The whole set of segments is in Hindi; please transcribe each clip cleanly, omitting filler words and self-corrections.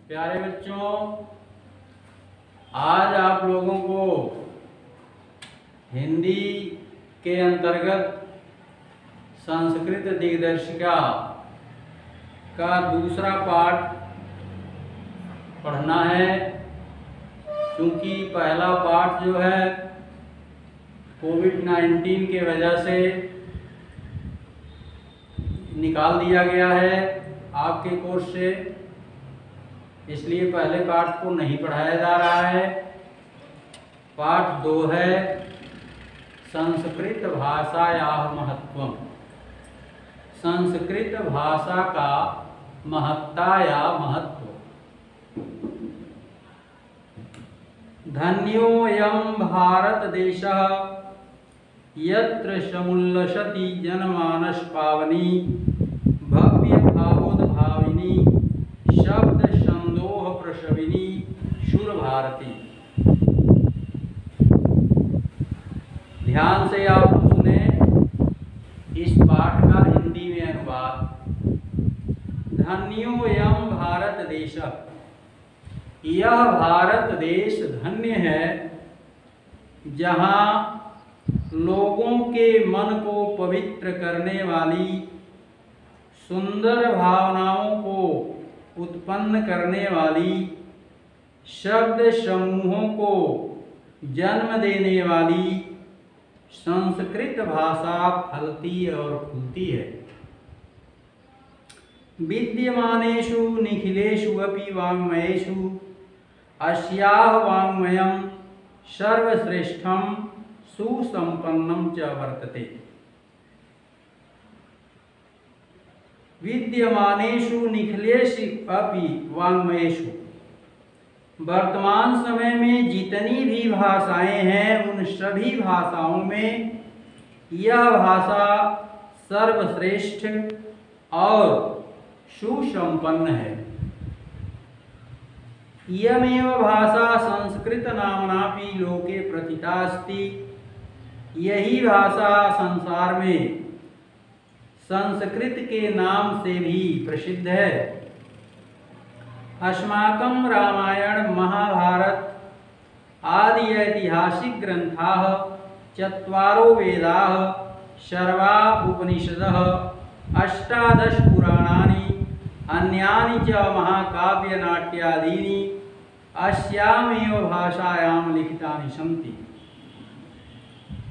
प्यारे बच्चों, आज आप लोगों को हिंदी के अंतर्गत संस्कृत दिग्दर्शिका का दूसरा पाठ पढ़ना है। क्योंकि पहला पाठ जो है कोविड-19 के वजह से निकाल दिया गया है आपके कोर्स से, इसलिए पहले पाठ को नहीं पढ़ाया जा रहा है। पाठ 2 है संस्कृत भाषायाः महत्वम्। संस्कृत भाषा का महत्ता या महत्व। धन्योऽयं भारत देशः यत्र समुल्लसति जनमानस पावनी भव्य भावोद्भाविनी शब्द संदोह प्रसविनी सुर भारती। ध्यान से आप सुने इस पाठ का हिंदी में अनुवाद। धन्योऽयं भारत देशः, यह भारत देश धन्य है जहाँ लोगों के मन को पवित्र करने वाली सुंदर भावनाओं को उत्पन्न करने वाली शब्द समूहों को जन्म देने वाली संस्कृत भाषा फलती और फूलती है। विद्यमानेषु निखिलेषु अपि वाङ्मयेषु अस्याः वाङ्मयं सर्वश्रेष्ठं सुसंपन्नं च वर्तते। विद्यमानेषु निखिलेषु अपि वाङ्मयेषु, वर्तमान समय में जितनी भी भाषाएं हैं उन सभी भाषाओं में यह भाषा सर्वश्रेष्ठ और सुसंपन्न है। इयमेव भाषा संस्कृत नाम्नापि लोके प्रथिता अस्ति। यही भाषा संसार में संस्कृत के नाम से भी प्रसिद्ध है। अस्माकं रामायण महाभारत आदि ऐतिहासिक ग्रंथाः चत्वारो वेदाः सर्वा उपनिषदः अष्टादश पुराणानि अन्यानि च महाकाव्य नाट्यादीनि अस्यामेव भाषायां लिखितानि सन्ति।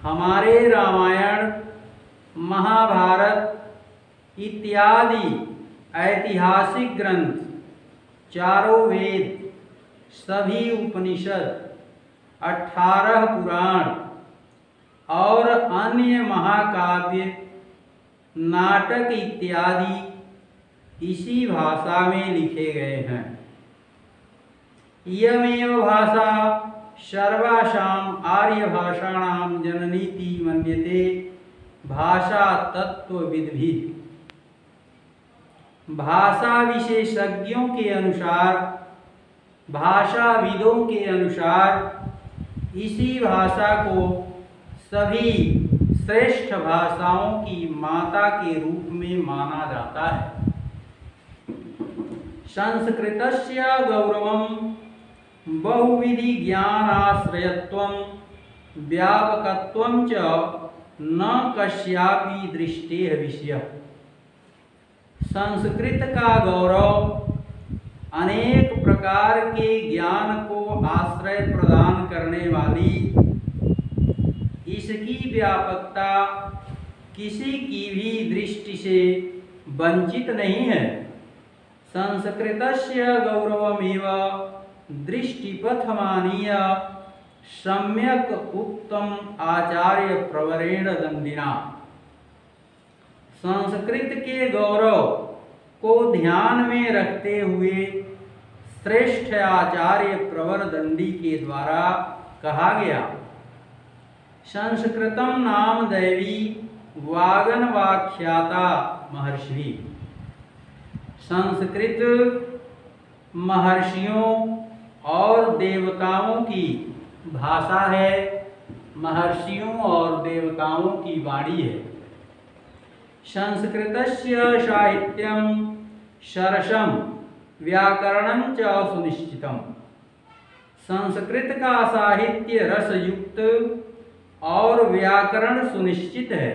हमारे रामायण महाभारत इत्यादि ऐतिहासिक ग्रंथ, चारों वेद, सभी उपनिषद, 18 पुराण और अन्य महाकाव्य नाटक इत्यादि इसी भाषा में लिखे गए हैं। इयमेव भाषा सर्वासाम आर्य भाषाणां जननीति मन्यते भाषा तत्वविद्भिः। भाषा विशेषज्ञों के अनुसार, भाषाविदों के अनुसार इसी भाषा को सभी श्रेष्ठ भाषाओं की माता के रूप में माना जाता है। संस्कृतस्य गौरवं बहुविधि ज्ञानाश्रयत्वं व्यापकत्वं च न कस्यापि दृष्टेः विषयः। संस्कृत का गौरव अनेक प्रकार के ज्ञान को आश्रय प्रदान करने वाली इसकी व्यापकता किसी की भी दृष्टि से वंचित नहीं है। संस्कृतस्य गौरवमेव दृष्टिपथमानीय सम्यक उक्तम आचार्य प्रवरेण दंडिना। संस्कृत के गौरव को ध्यान में रखते हुए श्रेष्ठ आचार्य प्रवर दंडी के द्वारा कहा गया। संस्कृतम नाम दैवी वागनवाख्याता महर्षि। संस्कृत महर्षियों और देवताओं की भाषा है, महर्षियों और देवताओं की वाणी है। संस्कृतस्य साहित्यं सरसं व्याकरणं च सुनिश्चितम्। संस्कृत का साहित्य रसयुक्त और व्याकरण सुनिश्चित है।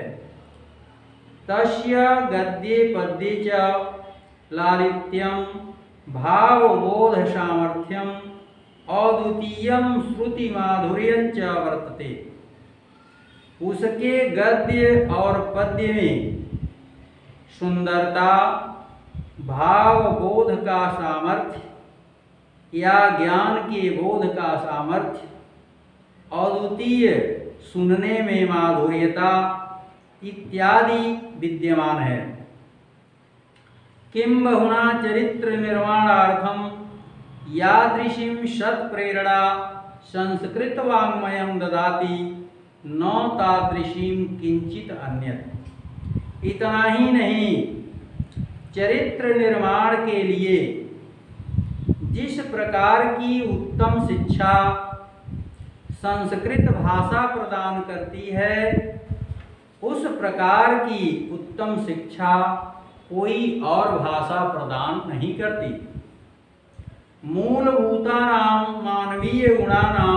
तस्य गद्ये पद्ये च लालित्यं भावबोध सामर्थ्यम अद्वितीयं श्रुति माधुर्यं च वर्तते। उसके गद्य और पद्य में सुंदरता, भावबोध का सामर्थ्य या ज्ञान के बोध का सामर्थ्य, अद्वितीय सुनने में माधुर्यता इत्यादि विद्यमान है। किं बहुना चरित्र निर्माणार्थम यादृशीं सत्प्रेरणा संस्कृत वाङ्मयं ददाति न तादृशीं किंचित अन्यत्। इतना ही नहीं, चरित्र निर्माण के लिए जिस प्रकार की उत्तम शिक्षा संस्कृत भाषा प्रदान करती है, उस प्रकार की उत्तम शिक्षा कोई और भाषा प्रदान नहीं करती। मूलभूतानां मानवीय गुणानां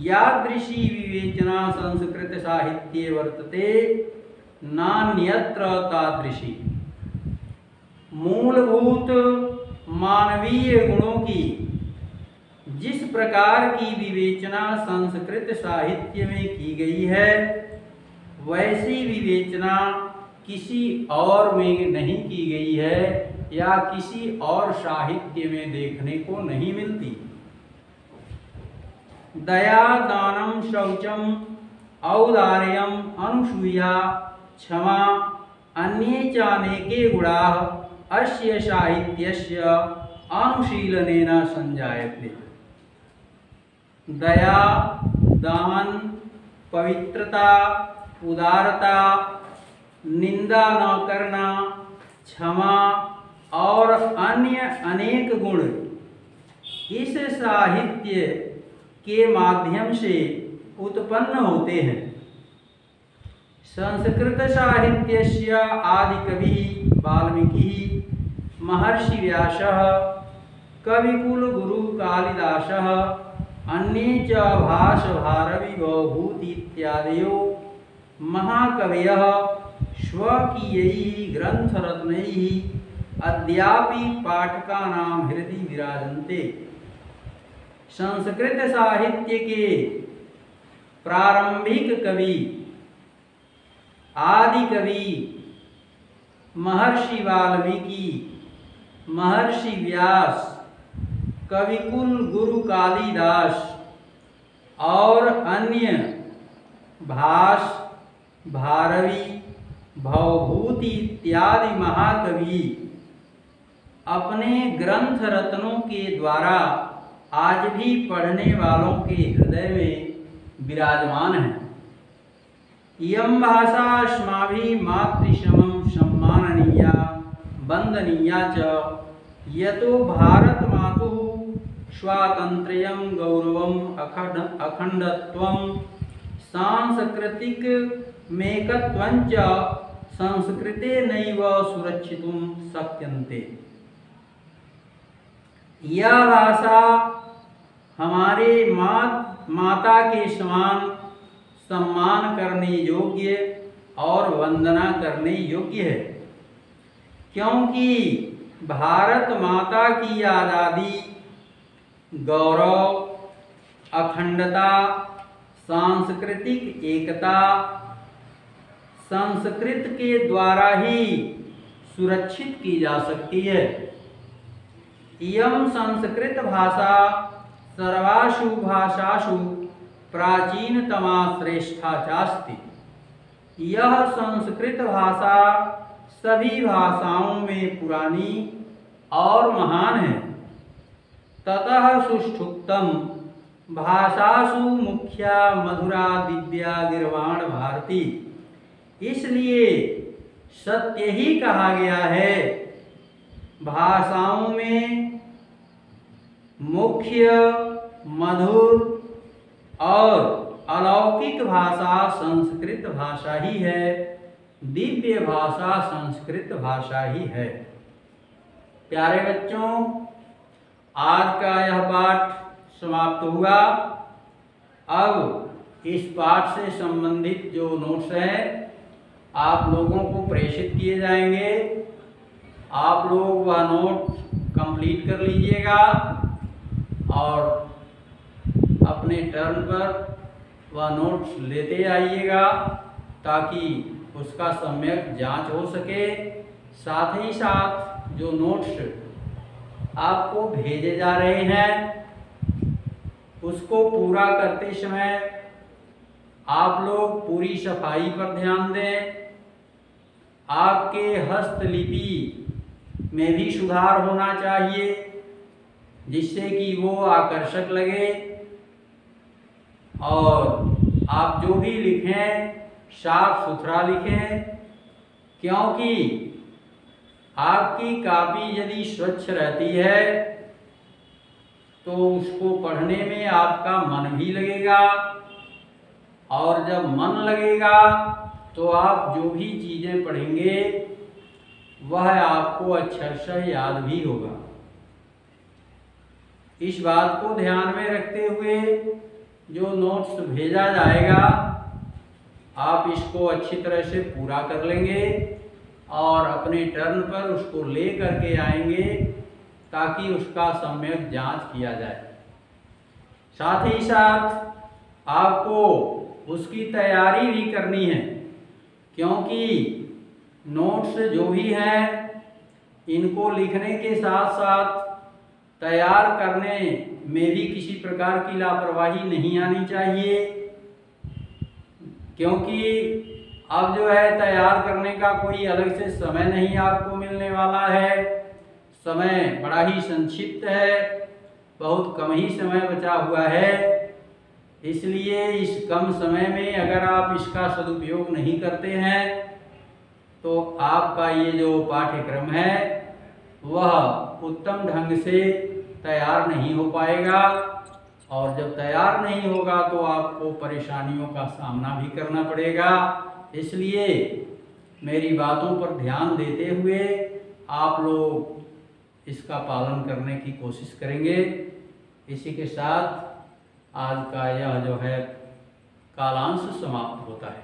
यादृशी विवेचना संस्कृत साहित्ये वर्तते नान्यत्र तादृशी। मूलभूत मानवीय गुणों की जिस प्रकार की विवेचना संस्कृत साहित्य में की गई है, वैसी विवेचना किसी और में नहीं की गई है या किसी और साहित्य में देखने को नहीं मिलती। दया, दानम, शौचम, औदार्यम, अनुसूया, क्षमा अन्ये चानेके गुणाः अस्य साहित्यस्य अनुशीलनेन संजायते। दया, दान, पवित्रता, उदारता, निंदा न करना, क्षमा और अन्य अनेक गुण इस साहित्य के माध्यम से उत्पन्न होते हैं। संस्कृत साहित्यस्य आदिकवि वाल्मीकि, महर्षि व्यासः, कविकुल गुरु कालिदासः, अन्ये च भास भारवी भवभूति इत्यादयो महाकवयः स्वकीयैः ग्रंथरत्नैः अद्यापि पाठकानां हृदि विराजन्ते। संस्कृत साहित्य के प्रारंभिक कवि, आदि कवि महर्षि वाल्मीकि, महर्षि व्यास, कविकुल गुरु कालिदास और अन्य भास, भारवी, भवभूति इत्यादि महाकवि अपने ग्रंथ रत्नों के द्वारा आज भी पढ़ने वालों के हृदय में विराजमान है। इयं भाषा अस्माभिः मातृसमं सम्माननीया वंदनीया च, यतो भारत मातुः स्वातंत्र्यं गौरवम् अखंडत्वं सांस्कृतिक मेकत्वं च संस्कृतेनैव सुरक्षितुं शक्यन्ते। यह भाषा हमारे माता के समान सम्मान करने योग्य और वंदना करने योग्य है, क्योंकि भारत माता की आज़ादी, गौरव, अखंडता, सांस्कृतिक एकता संस्कृत के द्वारा ही सुरक्षित की जा सकती है। इयं संस्कृत भाषा सर्वासु भाषासु प्राचीनतमा श्रेष्ठा चास्ति। यह संस्कृत भाषा सभी भाषाओं में पुरानी और महान है। ततः सुष्ठुक्तम भाषासु मुख्या मधुरा दिव्या गिर्वाण भारती। इसलिए सत्य ही कहा गया है, भाषाओं में मुख्य, मधुर और अलौकिक भाषा संस्कृत भाषा ही है, दिव्य भाषा संस्कृत भाषा ही है। प्यारे बच्चों, आज का यह पाठ समाप्त हुआ। अब इस पाठ से संबंधित जो नोट्स हैं आप लोगों को प्रेषित किए जाएंगे। आप लोग वह नोट कंप्लीट कर लीजिएगा और अपने टर्न पर वह नोट्स लेते आइएगा ताकि उसका सम्यक जांच हो सके। साथ ही साथ जो नोट्स आपको भेजे जा रहे हैं उसको पूरा करते समय आप लोग पूरी सफाई पर ध्यान दें। आपके हस्तलिपि में भी सुधार होना चाहिए जिससे कि वो आकर्षक लगे और आप जो भी लिखें साफ सुथरा लिखें, क्योंकि आपकी कॉपी यदि स्वच्छ रहती है तो उसको पढ़ने में आपका मन भी लगेगा और जब मन लगेगा तो आप जो भी चीज़ें पढ़ेंगे वह आपको अच्छे से याद भी होगा। इस बात को ध्यान में रखते हुए जो नोट्स भेजा जाएगा आप इसको अच्छी तरह से पूरा कर लेंगे और अपने टर्न पर उसको ले करके आएंगे ताकि उसका सम्यक जांच किया जाए। साथ ही साथ आपको उसकी तैयारी भी करनी है, क्योंकि नोट्स जो भी हैं इनको लिखने के साथ साथ तैयार करने में भी किसी प्रकार की लापरवाही नहीं आनी चाहिए, क्योंकि अब जो है तैयार करने का कोई अलग से समय नहीं आपको मिलने वाला है। समय बड़ा ही संक्षिप्त है, बहुत कम ही समय बचा हुआ है। इसलिए इस कम समय में अगर आप इसका सदुपयोग नहीं करते हैं तो आपका ये जो पाठ्यक्रम है वह उत्तम ढंग से तैयार नहीं हो पाएगा और जब तैयार नहीं होगा तो आपको परेशानियों का सामना भी करना पड़ेगा। इसलिए मेरी बातों पर ध्यान देते हुए आप लोग इसका पालन करने की कोशिश करेंगे। इसी के साथ आज का यह जो है कालांश समाप्त होता है।